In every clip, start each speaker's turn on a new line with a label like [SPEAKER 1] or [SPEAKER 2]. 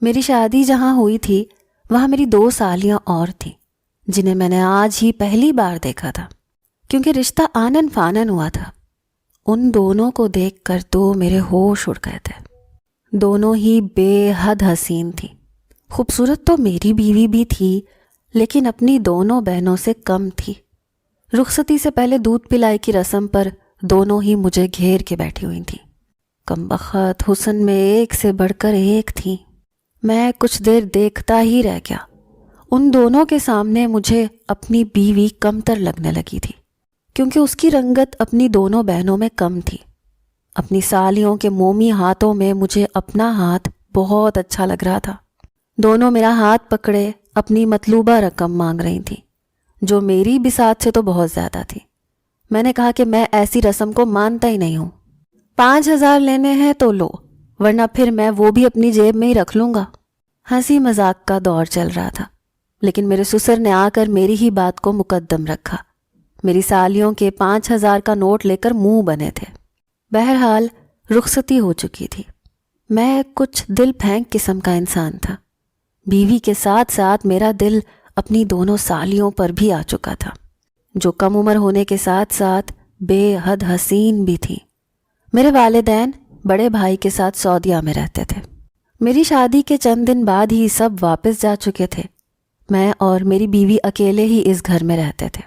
[SPEAKER 1] میری شادی جہاں ہوئی تھی وہاں میری 2 سالیاں اور تھیں جنہیں میں نے آج ہی پہلی بار دیکھا تھا، کیونکہ رشتہ آنن فانن ہوا تھا۔ ان دونوں کو دیکھ کر تو میرے ہوش اڑ گئے تھے۔ دونوں ہی بے حد حسین تھیں۔ خوبصورت تو میری بیوی بھی تھی، لیکن اپنی دونوں بہنوں سے کم تھی۔ رخصتی سے پہلے دودھ پلائی کی رسم پر دونوں ہی مجھے گھیر کے بیٹھی ہوئی تھیں۔ کمبخت حسن میں ایک سے بڑھ کر ایک تھیں۔ میں کچھ دیر دیکھتا ہی رہ گیا۔ ان دونوں کے سامنے مجھے اپنی بیوی کمتر لگنے لگی تھی، کیونکہ اس کی رنگت اپنی دونوں بہنوں میں کم تھی۔ اپنی سالیوں کے مومی ہاتھوں میں مجھے اپنا ہاتھ بہت اچھا لگ رہا تھا۔ دونوں میرا ہاتھ پکڑے اپنی مطلوبہ رقم مانگ رہی تھیں، جو میری بساط سے تو بہت زیادہ تھی۔ میں نے کہا کہ میں ایسی رسم کو مانتا ہی نہیں ہوں۔ 5,000 لینے ہیں تو لو، ورنہ پھر میں وہ بھی اپنی جیب میں ہی رکھ لوں گا۔ ہنسی مذاق کا دور چل رہا تھا، لیکن میرے سسر نے آ کر میری ہی بات کو مقدم رکھا۔ میری سالیوں کے 5,000 کا نوٹ لے کر منہ بنے تھے۔ بہرحال رخصتی ہو چکی تھی۔ میں کچھ دل پھینک قسم کا انسان تھا۔ بیوی کے ساتھ ساتھ میرا دل اپنی دونوں سالیوں پر بھی آ چکا تھا، جو کم عمر ہونے کے ساتھ ساتھ بے حد حسین بھی تھی۔ میرے والدین بڑے بھائی کے ساتھ سعودیہ میں رہتے تھے۔ میری شادی کے چند دن بعد ہی سب واپس جا چکے تھے۔ میں اور میری بیوی اکیلے ہی اس گھر میں رہتے تھے۔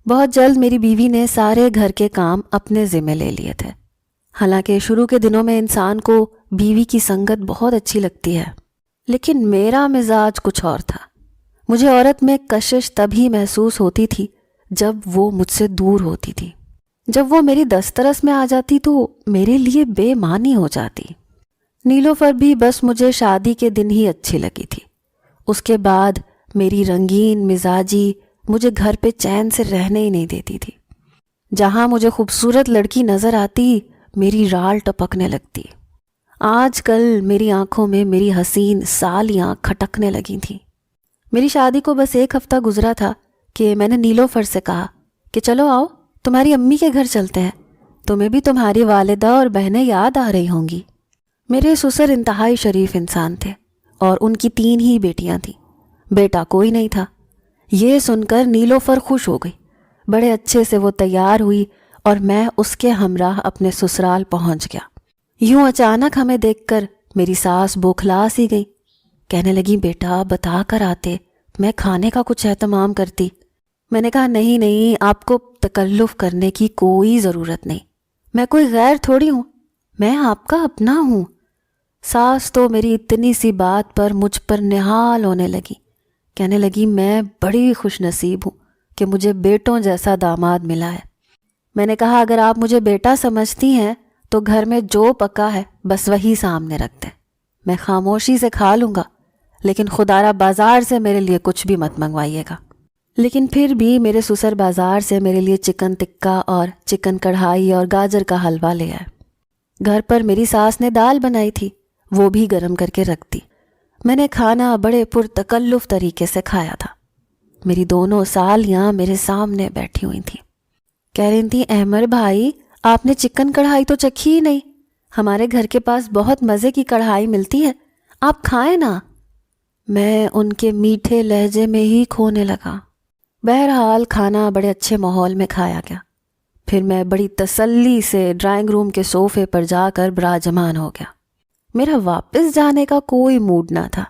[SPEAKER 1] بہت جلد میری بیوی نے سارے گھر کے کام اپنے ذمہ لے لیے تھے۔ حالانکہ شروع کے دنوں میں انسان کو بیوی کی سنگت بہت اچھی لگتی ہے، لیکن میرا مزاج کچھ اور تھا۔ مجھے عورت میں کشش تبھی محسوس ہوتی تھی جب وہ مجھ سے دور ہوتی تھی۔ جب وہ میری دسترس میں آ جاتی تو میرے لیے بے معنی ہو جاتی۔ نیلوفر بھی بس مجھے شادی کے دن ہی اچھی لگی تھی۔ اس کے بعد میری رنگین مزاجی مجھے گھر پہ چین سے رہنے ہی نہیں دیتی تھی۔ جہاں مجھے خوبصورت لڑکی نظر آتی میری رال ٹپکنے لگتی۔ آج کل میری آنکھوں میں میری حسین سالیاں کھٹکنے لگی تھیں۔ میری شادی کو بس 1 ہفتہ گزرا تھا کہ میں نے نیلوفر سے کہا کہ چلو آؤ تمہاری امی کے گھر چلتے ہیں، تمہیں بھی تمہاری والدہ اور بہنیں یاد آ رہی ہوں گی۔ میرے سسر انتہائی شریف انسان تھے اور ان کی 3 ہی بیٹیاں تھیں، بیٹا کوئی نہیں تھا۔ یہ سن کر نیلوفر خوش ہو گئی۔ بڑے اچھے سے وہ تیار ہوئی اور میں اس کے ہمراہ اپنے سسرال پہنچ گیا۔ یوں اچانک ہمیں دیکھ کر میری ساس بوکھلا سی گئی۔ کہنے لگی بیٹا بتا کر آتے، میں کھانے کا کچھ اہتمام کرتی۔ میں نے کہا نہیں، آپ کو تکلف کرنے کی کوئی ضرورت نہیں، میں کوئی غیر تھوڑی ہوں، میں آپ کا اپنا ہوں۔ ساس تو میری اتنی سی بات پر مجھ پر نہال ہونے لگی۔ کہنے لگی میں بڑی خوش نصیب ہوں کہ مجھے بیٹوں جیسا داماد ملا ہے۔ میں نے کہا اگر آپ مجھے بیٹا سمجھتی ہیں تو گھر میں جو پکا ہے بس وہی سامنے رکھتے ہیں، میں خاموشی سے کھا لوں گا، لیکن خدارہ بازار سے میرے لیے کچھ بھی مت منگوائیے گا۔ لیکن پھر بھی میرے سسر بازار سے میرے لیے چکن ٹکا اور چکن کڑھائی اور گاجر کا حلوہ لے آئے۔ گھر پر میری ساس نے دال بنائی تھی، وہ بھی گرم کر کے رکھ دی۔ میں نے کھانا بڑے پرتکلف طریقے سے کھایا تھا۔ میری دونوں سالیاں میرے سامنے بیٹھی ہوئی تھیں۔ کہہ رہی تھیں احمر بھائی آپ نے چکن کڑھائی تو چکھی ہی نہیں، ہمارے گھر کے پاس بہت مزے کی کڑھائی ملتی ہے، آپ کھائیں نا۔ میں ان کے میٹھے لہجے میں ہی کھونے لگا۔ بہرحال کھانا بڑے اچھے ماحول میں کھایا گیا۔ پھر میں بڑی تسلی سے ڈرائنگ روم کے صوفے پر جا کر براجمان ہو گیا۔ میرا واپس جانے کا کوئی موڈ نہ تھا،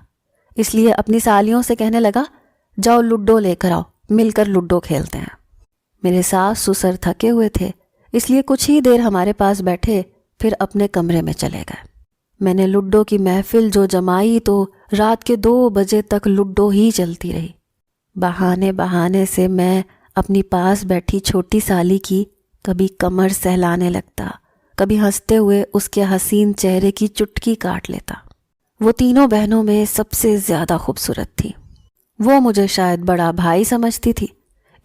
[SPEAKER 1] اس لیے اپنی سالیوں سے کہنے لگا جاؤ لوڈو لے کر آؤ، مل کر لوڈو کھیلتے ہیں۔ میرے ساس سسر تھکے ہوئے تھے، اس لیے کچھ ہی دیر ہمارے پاس بیٹھے، پھر اپنے کمرے میں چلے گئے۔ میں نے لوڈو کی محفل جو جمائی تو رات کے 2 بجے تک لوڈو ہی چلتی رہی۔ بہانے سے میں اپنی پاس بیٹھی چھوٹی سالی کی کبھی کمر سہلانے لگتا، کبھی ہنستے ہوئے اس کے حسین چہرے کی چٹکی کاٹ لیتا۔ وہ تینوں بہنوں میں سب سے زیادہ خوبصورت تھی۔ وہ مجھے شاید بڑا بھائی سمجھتی تھی،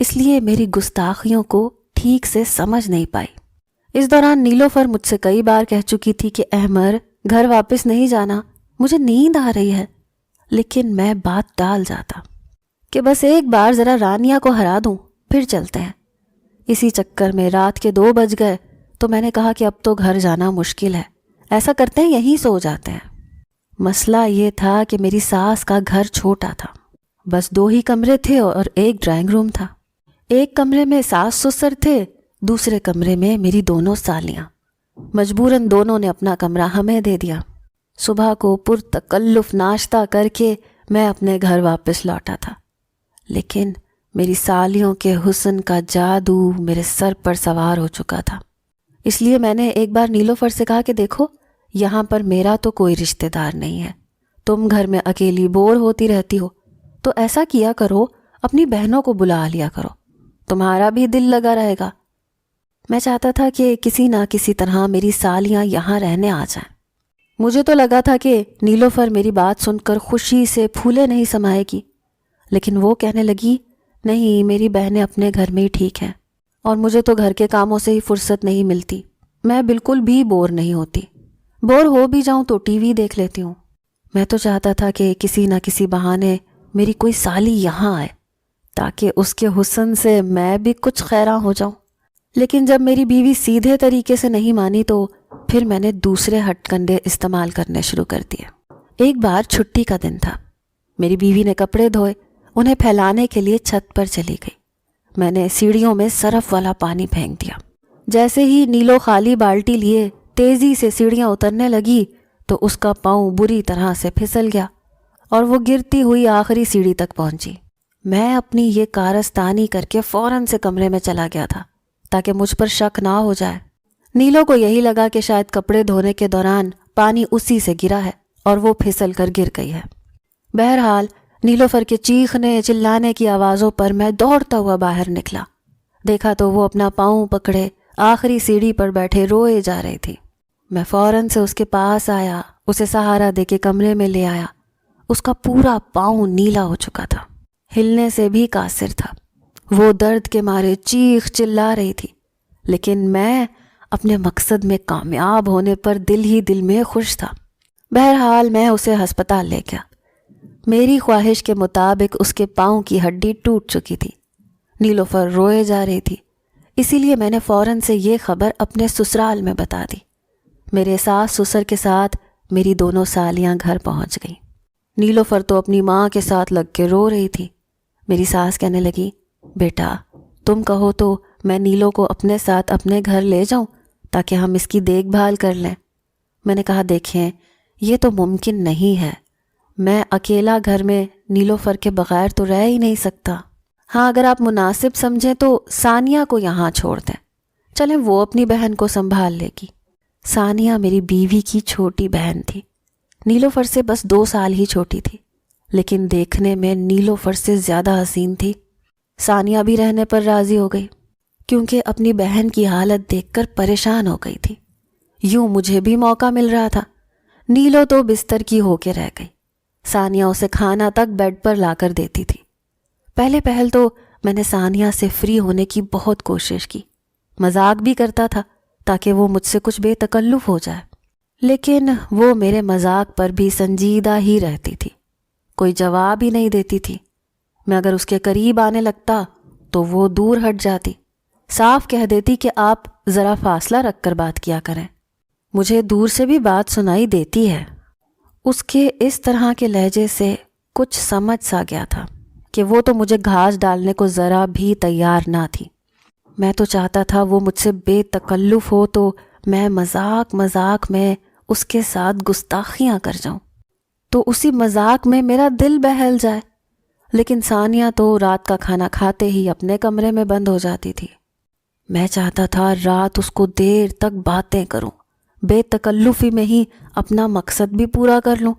[SPEAKER 1] اس لیے میری گستاخیوں کو ٹھیک سے سمجھ نہیں پائی۔ اس دوران نیلوفر مجھ سے کئی بار کہہ چکی تھی کہ احمر گھر واپس نہیں جانا، مجھے نیند آ رہی ہے، لیکن میں بات ٹال جاتا کہ بس ایک بار ذرا رانیہ کو ہرا دوں پھر چلتے ہیں۔ اسی چکر میں رات کے 2 بج گئے تو میں نے کہا کہ اب تو گھر جانا مشکل ہے، ایسا کرتے ہیں یہیں سو جاتے ہیں۔ مسئلہ یہ تھا کہ میری ساس کا گھر چھوٹا تھا، بس 2 ہی کمرے تھے اور ایک ڈرائنگ روم تھا۔ ایک کمرے میں ساس سسر تھے، دوسرے کمرے میں میری دونوں سالیاں۔ مجبوراً دونوں نے اپنا کمرہ ہمیں دے دیا۔ صبح کو پرتکلف ناشتہ کر کے میں اپنے گھر واپس لوٹا تھا، لیکن میری سالیوں کے حسن کا جادو میرے سر پر سوار ہو چکا تھا۔ اس لیے میں نے ایک بار نیلوفر سے کہا کہ دیکھو، یہاں پر میرا تو کوئی رشتہ دار نہیں ہے، تم گھر میں اکیلی بور ہوتی رہتی ہو، تو ایسا کیا کرو، اپنی بہنوں کو بلا لیا کرو، تمہارا بھی دل لگا رہے گا۔ میں چاہتا تھا کہ کسی نہ کسی طرح میری سالیاں یہاں رہنے آ جائیں۔ مجھے تو لگا تھا کہ نیلوفر میری بات سن کر خوشی سے پھولے نہیں سمائے گی، لیکن وہ کہنے لگی، نہیں، میری بہنیں اپنے گھر میں ہی ٹھیک ہیں، اور مجھے تو گھر کے کاموں سے ہی فرصت نہیں ملتی، میں بالکل بھی بور نہیں ہوتی، بور ہو بھی جاؤں تو ٹی وی دیکھ لیتی ہوں۔ میں تو چاہتا تھا کہ کسی نہ کسی بہانے میری کوئی سالی یہاں آئے تاکہ اس کے حسن سے میں بھی کچھ خیراں ہو جاؤں، لیکن جب میری بیوی سیدھے طریقے سے نہیں مانی تو پھر میں نے دوسرے ہٹ کنڈے استعمال کرنے شروع کر دیے۔ ایک بار چھٹی کا دن تھا، میری بیوی نے کپڑے دھوئے، انہیں پھیلانے کے لیے چھت پر چلی گئی۔ میں نے سیڑھیوں میں سرف والا پانی پھینک دیا۔ جیسے ہی نیلو خالی بالٹی لیے تیزی سے سیڑھیاں اترنے لگی تو اس کا پاؤں بری طرح سے پھسل گیا اور وہ گرتی ہوئی آخری سیڑھی تک پہنچی۔ میں اپنی یہ کارستانی کر کے فوراً سے کمرے میں چلا گیا تھا تاکہ مجھ پر شک نہ ہو جائے۔ نیلو کو یہی لگا کہ شاید کپڑے دھونے کے دوران پانی اسی سے گرا ہے اور وہ پھسل کر گر گئی ہے۔ بہرحال نیلوفر کے چیخنے چلانے کی آوازوں پر میں دوڑتا ہوا باہر نکلا۔ دیکھا تو وہ اپنا پاؤں پکڑے آخری سیڑھی پر بیٹھے روئے جا رہی تھی۔ میں فوراً سے اس کے پاس آیا، اسے سہارا دے کے کمرے میں لے آیا۔ اس کا پورا پاؤں نیلا ہو چکا تھا، ہلنے سے بھی قاصر تھا۔ وہ درد کے مارے چیخ چلا رہی تھی، لیکن میں اپنے مقصد میں کامیاب ہونے پر دل ہی دل میں خوش تھا۔ بہرحال میں اسے ہسپتال لے گیا۔ میری خواہش کے مطابق اس کے پاؤں کی ہڈی ٹوٹ چکی تھی۔ نیلوفر روئے جا رہی تھی، اسی لیے میں نے فوراً سے یہ خبر اپنے سسرال میں بتا دی۔ میرے ساس سسر کے ساتھ میری دونوں سالیاں گھر پہنچ گئیں۔ نیلوفر تو اپنی ماں کے ساتھ لگ کے رو رہی تھی۔ میری ساس کہنے لگی، بیٹا تم کہو تو میں نیلو کو اپنے ساتھ اپنے گھر لے جاؤں تاکہ ہم اس کی دیکھ بھال کر لیں۔ میں نے کہا، دیکھیں یہ تو ممکن نہیں ہے، میں اکیلا گھر میں نیلوفر کے بغیر تو رہ ہی نہیں سکتا۔ ہاں اگر آپ مناسب سمجھیں تو ثانیہ کو یہاں چھوڑ دیں، چلیں وہ اپنی بہن کو سنبھال لے گی۔ ثانیہ میری بیوی کی چھوٹی بہن تھی، نیلوفر سے بس 2 سال ہی چھوٹی تھی، لیکن دیکھنے میں نیلوفر سے زیادہ حسین تھی۔ ثانیہ بھی رہنے پر راضی ہو گئی کیونکہ اپنی بہن کی حالت دیکھ کر پریشان ہو گئی تھی۔ یوں مجھے بھی موقع مل رہا تھا۔ نیلو تو بستر کی ہو کے رہ گئی، ثانیہ اسے کھانا تک بیڈ پر لا کر دیتی تھی۔ پہل تو میں نے ثانیہ سے فری ہونے کی بہت کوشش کی، مذاق بھی کرتا تھا تاکہ وہ مجھ سے کچھ بے تکلف ہو جائے، لیکن وہ میرے مذاق پر بھی سنجیدہ ہی رہتی تھی، کوئی جواب ہی نہیں دیتی تھی۔ میں اگر اس کے قریب آنے لگتا تو وہ دور ہٹ جاتی، صاف کہہ دیتی کہ آپ ذرا فاصلہ رکھ کر بات کیا کریں۔ مجھے دور سے بھی بات سنائی دیتی ہے۔ اس کے اس طرح کے لہجے سے کچھ سمجھ سا گیا تھا کہ وہ تو مجھے گھاس ڈالنے کو ذرا بھی تیار نہ تھی۔ میں تو چاہتا تھا وہ مجھ سے بے تکلف ہو تو میں مذاق میں اس کے ساتھ گستاخیاں کر جاؤں، تو اسی مذاق میں میرا دل بہل جائے، لیکن ثانیہ تو رات کا کھانا کھاتے ہی اپنے کمرے میں بند ہو جاتی تھی۔ میں چاہتا تھا رات اس کو دیر تک باتیں کروں، بے تکلفی میں ہی اپنا مقصد بھی پورا کر لوں،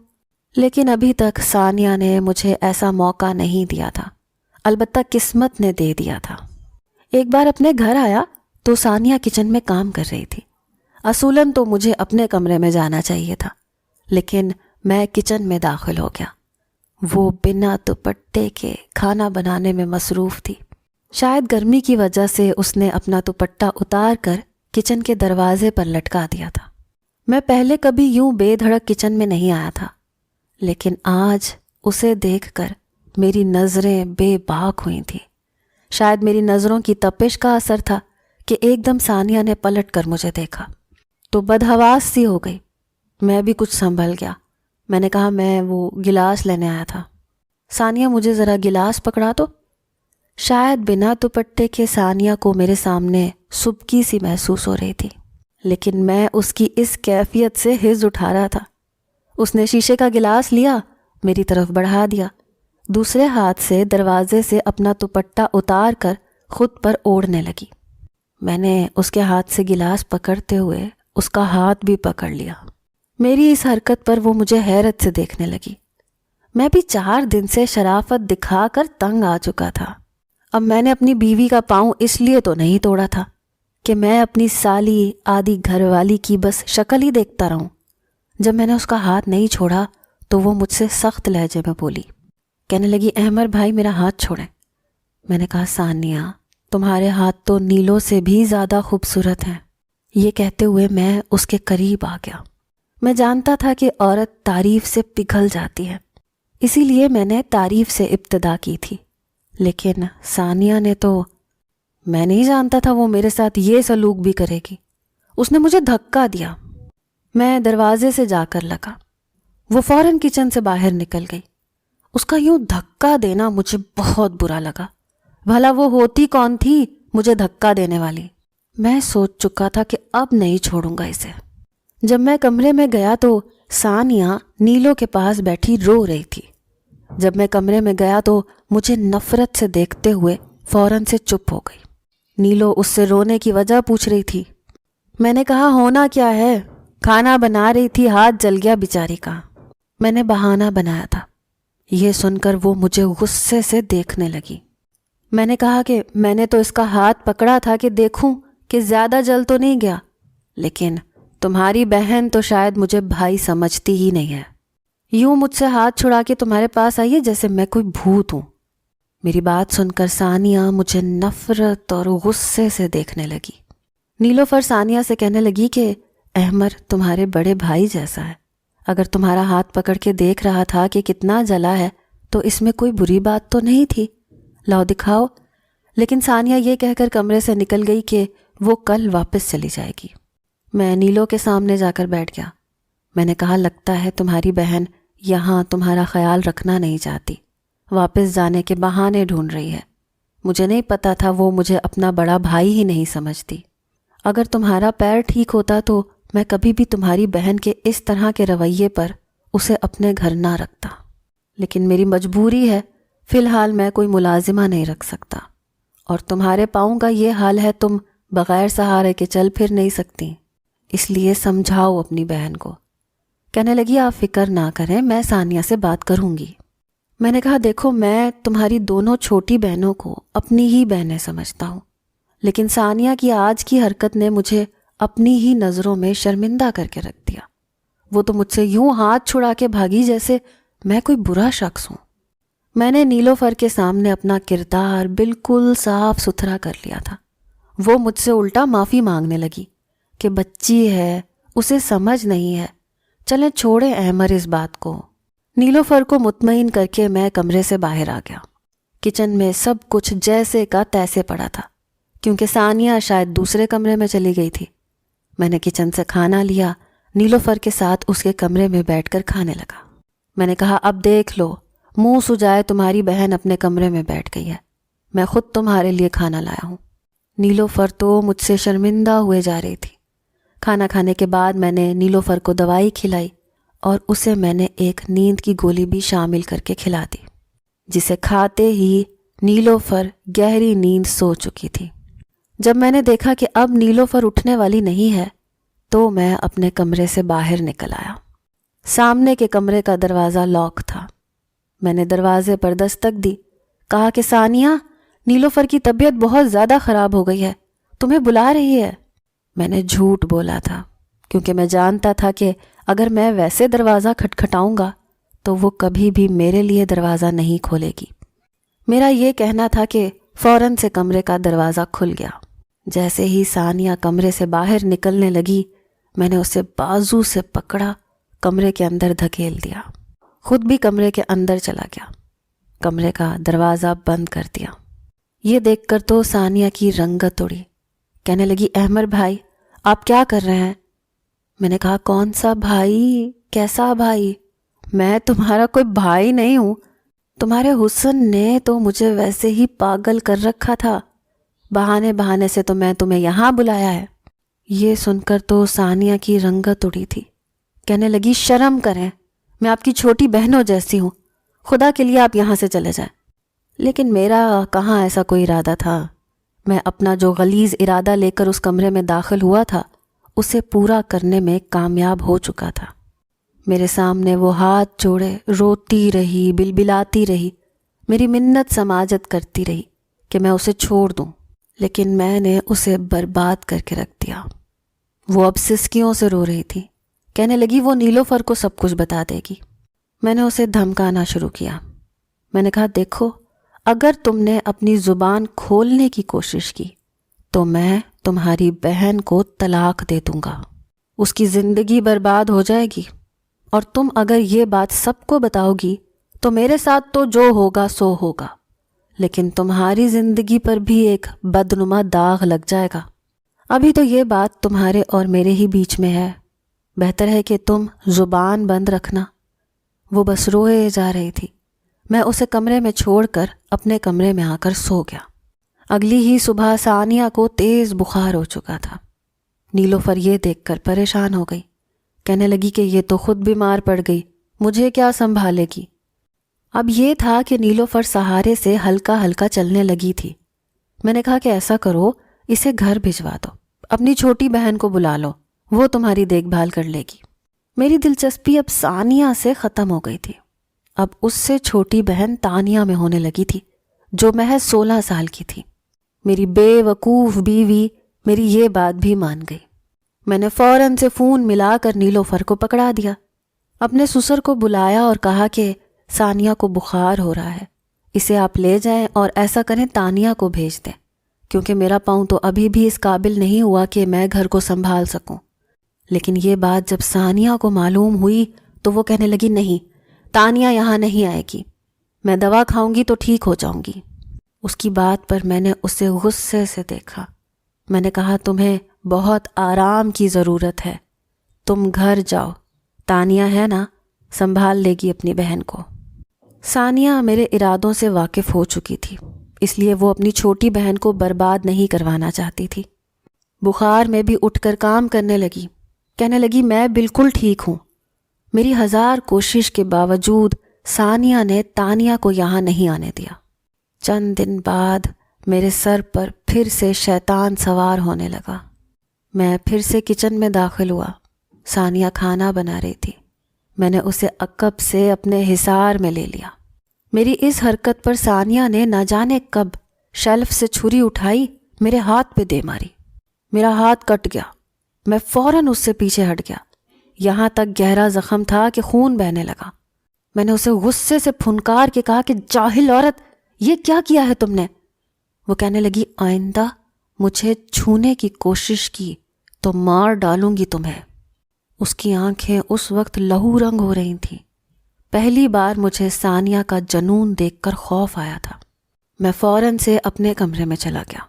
[SPEAKER 1] لیکن ابھی تک ثانیہ نے مجھے ایسا موقع نہیں دیا تھا، البتہ قسمت نے دے دیا تھا۔ ایک بار اپنے گھر آیا تو ثانیہ کچن میں کام کر رہی تھی۔ اصولاً تو مجھے اپنے کمرے میں جانا چاہیے تھا، لیکن میں کچن میں داخل ہو گیا۔ وہ بنا دوپٹے کے کھانا بنانے میں مصروف تھی۔ شاید گرمی کی وجہ سے اس نے اپنا دوپٹہ اتار کر کچن کے دروازے پر لٹکا دیا تھا۔ میں پہلے کبھی یوں بے دھڑک کچن میں نہیں آیا تھا، لیکن آج اسے دیکھ کر میری نظریں بے باک ہوئی تھیں۔ شاید میری نظروں کی تپش کا اثر تھا کہ ایک دم ثانیہ نے پلٹ کر مجھے دیکھا تو بدحواس سی ہو گئی۔ میں بھی کچھ سنبھل گیا، میں نے کہا میں وہ گلاس لینے آیا تھا۔ ثانیہ مجھے ذرا گلاس پکڑا تو۔ شاید بنا دوپٹے کے ثانیہ کو میرے سامنے سبکی سی محسوس ہو رہی تھی، لیکن میں اس کی اس کیفیت سے ہز اٹھا رہا تھا۔ اس نے شیشے کا گلاس لیا، میری طرف بڑھا دیا، دوسرے ہاتھ سے دروازے سے اپنا دوپٹہ اتار کر خود پر اوڑھنے لگی۔ میں نے اس کے ہاتھ سے گلاس پکڑتے ہوئے اس کا ہاتھ بھی پکڑ لیا۔ میری اس حرکت پر وہ مجھے حیرت سے دیکھنے لگی۔ میں بھی 4 دن سے شرافت دکھا کر تنگ آ چکا تھا۔ اب میں نے اپنی بیوی کا پاؤں اس لیے تو نہیں توڑا تھا کہ میں اپنی سالی آدھی گھر والی کی بس شکل ہی دیکھتا رہوں۔ جب میں نے اس کا ہاتھ نہیں چھوڑا تو وہ مجھ سے سخت لہجے میں بولی، کہنے لگی احمر بھائی میرا ہاتھ چھوڑیں۔ میں نے کہا ثانیہ تمہارے ہاتھ تو نیلوں سے بھی زیادہ خوبصورت ہیں۔ یہ کہتے ہوئے میں اس کے قریب آ گیا۔ میں جانتا تھا کہ عورت تعریف سے پگھل جاتی ہے، اسی لیے میں نے تعریف سے ابتدا کی تھی، لیکن ثانیہ نے تو، میں نہیں جانتا تھا وہ میرے ساتھ یہ سلوک بھی کرے گی۔ اس نے مجھے دھکا دیا۔ میں دروازے سے جا کر لگا۔ وہ فوراً کچن سے باہر نکل گئی۔ اس کا یوں دھکا دینا مجھے بہت برا لگا۔ بھلا وہ ہوتی کون تھی مجھے دھکا دینے والی؟ میں سوچ چکا تھا کہ اب نہیں چھوڑوں گا اسے۔ جب میں کمرے میں گیا تو ثانیہ نیلو کے پاس بیٹھی رو رہی تھی۔ جب میں کمرے میں گیا تو مجھے نفرت سے دیکھتے ہوئے فوراً سے چپ ہو گئی۔ نیلو اس سے رونے کی وجہ پوچھ رہی تھی۔ میں نے کہا ہونا کیا ہے، کھانا بنا رہی تھی، ہاتھ جل گیا بیچاری کا۔ میں نے بہانہ بنایا تھا۔ یہ سن کر وہ مجھے غصے سے دیکھنے لگی۔ میں نے کہا کہ میں نے تو اس کا ہاتھ پکڑا تھا کہ دیکھوں کہ زیادہ جل تو نہیں گیا، لیکن تمہاری بہن تو شاید مجھے بھائی سمجھتی ہی نہیں ہے، یوں مجھ سے ہاتھ چھڑا کے تمہارے پاس آئی ہے جیسے میں کوئی بھوت ہوں۔ میری بات سن کر ثانیہ مجھے نفرت اور غصے سے دیکھنے لگی۔ نیلوفر ثانیہ سے کہنے لگی کہ احمر تمہارے بڑے بھائی جیسا ہے، اگر تمہارا ہاتھ پکڑ کے دیکھ رہا تھا کہ کتنا جلا ہے تو اس میں کوئی بری بات تو نہیں تھی، لاؤ دکھاؤ۔ لیکن ثانیہ یہ کہہ کر کمرے سے نکل گئی کہ وہ کل واپس چلی جائے گی۔ میں نیلو کے سامنے جا کر بیٹھ گیا۔ میں نے کہا لگتا ہے تمہاری بہن یہاں تمہارا خیال رکھنا نہیں چاہتی، واپس جانے کے بہانے ڈھونڈ رہی ہے۔ مجھے نہیں پتا تھا وہ مجھے اپنا بڑا بھائی ہی نہیں سمجھتی۔ اگر تمہارا پیر ٹھیک ہوتا تو میں کبھی بھی تمہاری بہن کے اس طرح کے رویے پر اسے اپنے گھر نہ رکھتا، لیکن میری مجبوری ہے، فی الحال میں کوئی ملازمہ نہیں رکھ سکتا، اور تمہارے پاؤں کا یہ حال ہے، تم بغیر سہارے کے چل پھر نہیں سکتی، اس لیے سمجھاؤ اپنی بہن کو۔ کہنے لگی آپ فکر نہ کریں، میں ثانیہ سے بات کروں گی۔ میں نے کہا دیکھو میں تمہاری دونوں چھوٹی بہنوں کو اپنی ہی بہنیں سمجھتا ہوں، لیکن ثانیہ کی آج کی حرکت نے مجھے اپنی ہی نظروں میں شرمندہ کر کے رکھ دیا۔ وہ تو مجھ سے یوں ہاتھ چھڑا کے بھاگی جیسے میں کوئی برا شخص ہوں۔ میں نے نیلوفر کے سامنے اپنا کردار بالکل صاف ستھرا کر لیا تھا۔ وہ مجھ سے الٹا معافی مانگنے لگی کہ بچی ہے، اسے سمجھ نہیں ہے، چلیں چھوڑیں احمر اس بات کو۔ نیلوفر کو مطمئن کر کے میں کمرے سے باہر آ گیا۔ کچن میں سب کچھ جیسے کا تیسے پڑا تھا، کیونکہ ثانیہ شاید دوسرے کمرے میں چلی گئی تھی۔ میں نے کچن سے کھانا لیا، نیلوفر کے ساتھ اس کے کمرے میں بیٹھ کر کھانے لگا۔ میں نے کہا اب دیکھ لو، منہ سجائے تمہاری بہن اپنے کمرے میں بیٹھ گئی ہے، میں خود تمہارے لیے کھانا لایا ہوں۔ نیلوفر تو مجھ سے شرمندہ ہوئے جا رہی تھی۔ کھانا کھانے کے بعد میں نے نیلوفر کو دوائی کھلائی اور اسے میں نے ایک نیند کی گولی بھی شامل کر کے کھلا دی، جسے کھاتے ہی نیلوفر گہری نیند سو چکی تھی۔ جب میں نے دیکھا کہ اب نیلوفر اٹھنے والی نہیں ہے تو میں اپنے کمرے سے باہر نکل آیا۔ سامنے کے کمرے کا دروازہ لاک تھا۔ میں نے دروازے پر دستک دی، کہا کہ ثانیہ نیلوفر کی طبیعت بہت زیادہ خراب ہو گئی ہے، تمہیں بلا رہی ہے۔ میں نے جھوٹ بولا تھا، کیونکہ میں جانتا تھا کہ اگر میں ویسے دروازہ کھٹکھٹاؤں گا تو وہ کبھی بھی میرے لیے دروازہ نہیں کھولے گی۔ میرا یہ کہنا تھا کہ فوراً سے کمرے کا دروازہ کھل گیا۔ جیسے ہی ثانیہ کمرے سے باہر نکلنے لگی، میں نے اسے بازو سے پکڑا، کمرے کے اندر دھکیل دیا، خود بھی کمرے کے اندر چلا گیا، کمرے کا دروازہ بند کر دیا۔ یہ دیکھ کر تو ثانیہ کی رنگت اڑی، کہنے لگی احمر بھائی آپ کیا کر رہے ہیں؟ میں نے کہا کون سا بھائی، کیسا بھائی؟ میں تمہارا کوئی بھائی نہیں ہوں. تمہارے حسن نے تو مجھے ویسے ہی پاگل کر رکھا تھا. بہانے بہانے سے تو میں تمہیں یہاں بلایا ہے. یہ سن کر تو ثانیہ کی رنگت اڑی تھی. کہنے لگی شرم کریں, میں آپ کی چھوٹی بہنوں جیسی ہوں, خدا کے لیے آپ یہاں سے چلے جائیں. لیکن میرا کہاں ایسا کوئی ارادہ تھا. میں اپنا جو غلیظ ارادہ لے کر اس کمرے میں داخل ہوا تھا اسے پورا کرنے میں کامیاب ہو چکا تھا. میرے سامنے وہ ہاتھ جوڑے روتی رہی, بلبلاتی رہی, میری منت سماجت کرتی رہی کہ میں اسے چھوڑ دوں, لیکن میں نے اسے برباد کر کے رکھ دیا. وہ اب سسکیوں سے رو رہی تھی. کہنے لگی وہ نیلوفر کو سب کچھ بتا دے گی. میں نے اسے دھمکانا شروع کیا. میں نے کہا دیکھو, اگر تم نے اپنی زبان کھولنے کی کوشش کی تو میں تمہاری بہن کو طلاق دے دوں گا. اس کی زندگی برباد ہو جائے گی, اور تم اگر یہ بات سب کو بتاؤ گی تو میرے ساتھ تو جو ہوگا سو ہوگا, لیکن تمہاری زندگی پر بھی ایک بدنما داغ لگ جائے گا. ابھی تو یہ بات تمہارے اور میرے ہی بیچ میں ہے, بہتر ہے کہ تم زبان بند رکھنا. وہ بس روئے جا رہی تھی. میں اسے کمرے میں چھوڑ کر اپنے کمرے میں آ کر سو گیا. اگلی ہی صبح ثانیہ کو تیز بخار ہو چکا تھا. نیلوفر یہ دیکھ کر پریشان ہو گئی. کہنے لگی کہ یہ تو خود بیمار پڑ گئی, مجھے کیا سنبھالے گی. اب یہ تھا کہ نیلوفر سہارے سے ہلکا ہلکا چلنے لگی تھی. میں نے کہا کہ ایسا کرو, اسے گھر بھجوا دو, اپنی چھوٹی بہن کو بلا لو, وہ تمہاری دیکھ بھال کر لے گی. میری دلچسپی اب ثانیہ سے ختم ہو گئی تھی. اب اس سے چھوٹی بہن تانیہ میں ہونے لگی تھی, جو محض 16 سال کی تھی. میری بے وقوف بیوی میری یہ بات بھی مان گئی. میں نے فوراً سے فون ملا کر نیلوفر کو پکڑا دیا. اپنے سسر کو بلایا اور کہا کہ ثانیہ کو بخار ہو رہا ہے, اسے آپ لے جائیں اور ایسا کریں تانیہ کو بھیج دیں, کیونکہ میرا پاؤں تو ابھی بھی اس قابل نہیں ہوا کہ میں گھر کو سنبھال سکوں. لیکن یہ بات جب ثانیہ کو معلوم ہوئی تو وہ کہنے لگی نہیں, تانیہ یہاں نہیں آئے گی, میں دوا کھاؤں گی تو ٹھیک ہو جاؤں گی. اس کی بات پر میں نے اسے غصے سے دیکھا. میں نے کہا تمہیں بہت آرام کی ضرورت ہے, تم گھر جاؤ, تانیہ ہے نا, سنبھال لے گی اپنی بہن کو. ثانیہ میرے ارادوں سے واقف ہو چکی تھی, اس لیے وہ اپنی چھوٹی بہن کو برباد نہیں کروانا چاہتی تھی. بخار میں بھی اٹھ کر کام کرنے لگی. کہنے لگی میں بالکل ٹھیک ہوں. میری 1000 کوشش کے باوجود ثانیہ نے تانیہ کو یہاں نہیں آنے دیا. چند دن بعد میرے سر پر پھر سے شیطان سوار ہونے لگا. میں پھر سے کچن میں داخل ہوا. ثانیہ کھانا بنا رہی تھی. میں نے اسے عقب سے اپنے حصار میں لے لیا. میری اس حرکت پر ثانیہ نے نہ جانے کب شیلف سے چھری اٹھائی, میرے ہاتھ پہ دے ماری. میرا ہاتھ کٹ گیا. میں فوراً اس سے پیچھے ہٹ گیا. یہاں تک گہرا زخم تھا کہ خون بہنے لگا. میں نے اسے غصے سے پھنکار کے کہا کہ جاہل عورت, یہ کیا کیا ہے تم نے. وہ کہنے لگی آئندہ مجھے چھونے کی کوشش کی تو مار ڈالوں گی تمہیں. اس کی آنکھیں اس وقت لہو رنگ ہو رہی تھیں. پہلی بار مجھے ثانیہ کا جنون دیکھ کر خوف آیا تھا. میں فوراً سے اپنے کمرے میں چلا گیا,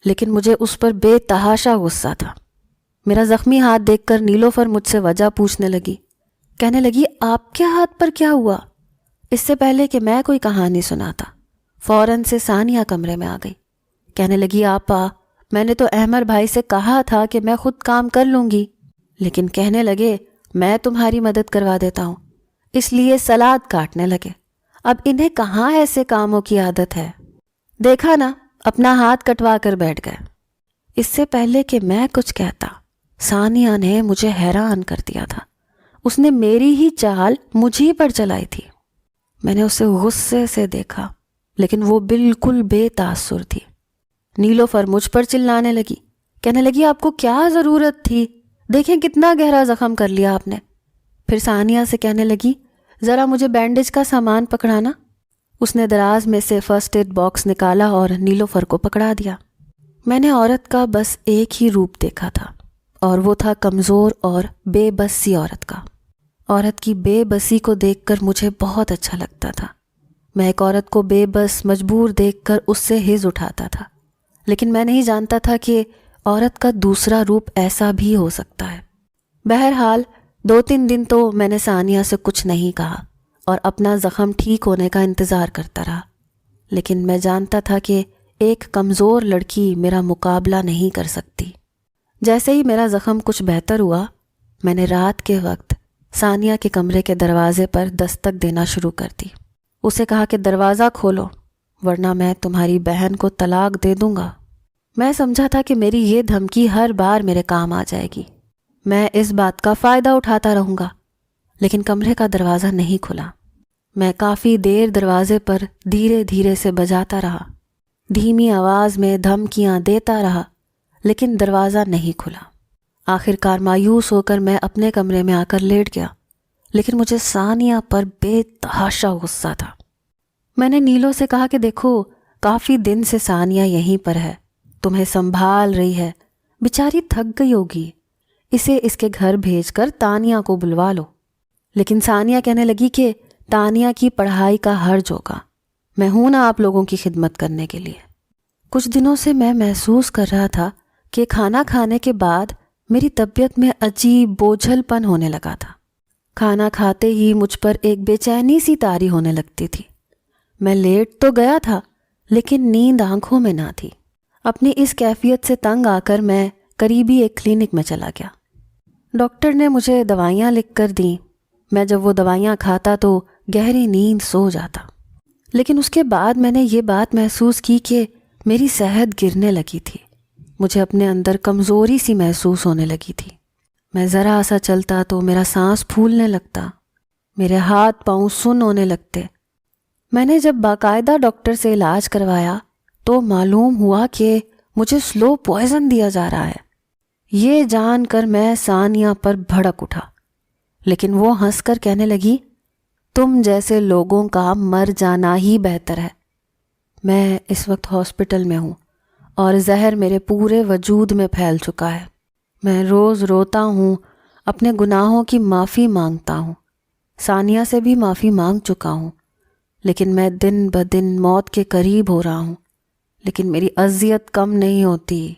[SPEAKER 1] لیکن مجھے اس پر بے تحاشا غصہ تھا. میرا زخمی ہاتھ دیکھ کر نیلوفر مجھ سے وجہ پوچھنے لگی. کہنے لگی آپ کے ہاتھ پر کیا ہوا. اس سے پہلے کہ میں کوئی کہانی سناتا فوراً سے ثانیہ کمرے میں آ گئی. کہنے لگی آپا, میں نے تو احمر بھائی سے کہا تھا کہ میں خود کام کر لوں گی, لیکن کہنے لگے میں تمہاری مدد کروا دیتا ہوں, اس لیے سلاد کاٹنے لگے. اب انہیں کہاں ایسے کاموں کی عادت ہے. دیکھا نا, اپنا ہاتھ کٹوا کر بیٹھ گئے. اس سے پہلے کہ میں کچھ کہتا ثانیہ نے مجھے حیران کر دیا تھا. اس نے میری ہی چال مجھے پر چلائی تھی. میں نے اسے غصے سے دیکھا, لیکن وہ بالکل بے تاثر تھی. نیلوفر مجھ پر چلانے لگی. کہنے لگی آپ کو کیا ضرورت تھی, دیکھیں کتنا گہرا زخم کر لیا آپ نے. پھر ثانیہ سے کہنے لگی ذرا مجھے بینڈیج کا سامان پکڑانا. اس نے دراز میں سے فرسٹ ایڈ باکس نکالا اور نیلوفر کو پکڑا دیا. میں نے عورت کا بس ایک ہی روپ دیکھا تھا, اور وہ تھا کمزور اور بے بس سی عورت کا. عورت کی بے بسی کو دیکھ کر مجھے بہت اچھا لگتا تھا. میں ایک عورت کو بے بس مجبور دیکھ کر اس سے حز اٹھاتا تھا, لیکن میں نہیں جانتا تھا کہ عورت کا دوسرا روپ ایسا بھی ہو سکتا ہے. بہرحال 2-3 دن تو میں نے ثانیہ سے کچھ نہیں کہا اور اپنا زخم ٹھیک ہونے کا انتظار کرتا رہا، لیکن میں جانتا تھا کہ ایک کمزور لڑکی میرا مقابلہ نہیں کر سکتی۔ جیسے ہی میرا زخم کچھ بہتر ہوا، میں نے رات کے وقت ثانیہ کے کمرے کے دروازے پر دستک دینا شروع کر دی۔ اسے کہا کہ دروازہ کھولو ورنہ میں تمہاری بہن کو طلاق دے دوں گا۔ میں سمجھا تھا کہ میری یہ دھمکی ہر بار میرے کام آ جائے گی، میں اس بات کا فائدہ اٹھاتا رہوں گا، لیکن کمرے کا دروازہ نہیں کھلا۔ میں کافی دیر دروازے پر دھیرے دھیرے سے بجاتا رہا، دھیمی آواز میں دھمکیاں دیتا رہا، لیکن دروازہ نہیں کھلا۔ آخر کار مایوس ہو کر میں اپنے کمرے میں آ کر لیٹ گیا، لیکن مجھے ثانیہ پر بے تحاشا غصہ تھا۔ میں نے نیلو سے کہا کہ دیکھو، کافی دن سے ثانیہ یہیں پر ہے، تمہیں سنبھال رہی ہے، بیچاری تھک گئی ہوگی، اسے اس کے گھر بھیج کر تانیہ کو بلوا لو۔ لیکن ثانیہ کہنے لگی کہ تانیہ کی پڑھائی کا حرج ہوگا، میں ہوں نا آپ لوگوں کی خدمت کرنے کے لیے۔ کچھ دنوں سے میں محسوس کر رہا تھا کہ کھانا کھانے کے بعد میری طبیعت میں عجیب بوجھل پن ہونے لگا تھا۔ کھانا کھاتے ہی مجھ پر ایک بے چینی سی طاری ہونے لگتی تھی۔ میں لیٹ تو گیا تھا، لیکن نیند آنکھوں میں نہ تھی۔ اپنی اس کیفیت سے تنگ آ کر میں قریبی ایک کلینک میں چلا گیا۔ ڈاکٹر نے مجھے دوائیاں لکھ کر دیں۔ میں جب وہ دوائیاں کھاتا تو گہری نیند سو جاتا، لیکن اس کے بعد میں نے یہ بات محسوس کی کہ میری صحت گرنے لگی تھی۔ مجھے اپنے اندر کمزوری سی محسوس ہونے لگی تھی۔ میں ذرا سا چلتا تو میرا سانس پھولنے لگتا، میرے ہاتھ پاؤں سن ہونے لگتے۔ میں نے جب باقاعدہ ڈاکٹر سے علاج کروایا تو معلوم ہوا کہ مجھے سلو پوائزن دیا جا رہا ہے۔ یہ جان کر میں ثانیہ پر بھڑک اٹھا، لیکن وہ ہنس کر کہنے لگی، تم جیسے لوگوں کا مر جانا ہی بہتر ہے۔ میں اس وقت ہاسپٹل میں ہوں اور زہر میرے پورے وجود میں پھیل چکا ہے۔ میں روز روتا ہوں، اپنے گناہوں کی معافی مانگتا ہوں، ثانیہ سے بھی معافی مانگ چکا ہوں، لیکن میں دن بدن موت کے قریب ہو رہا ہوں، لیکن میری اذیت کم نہیں ہوتی۔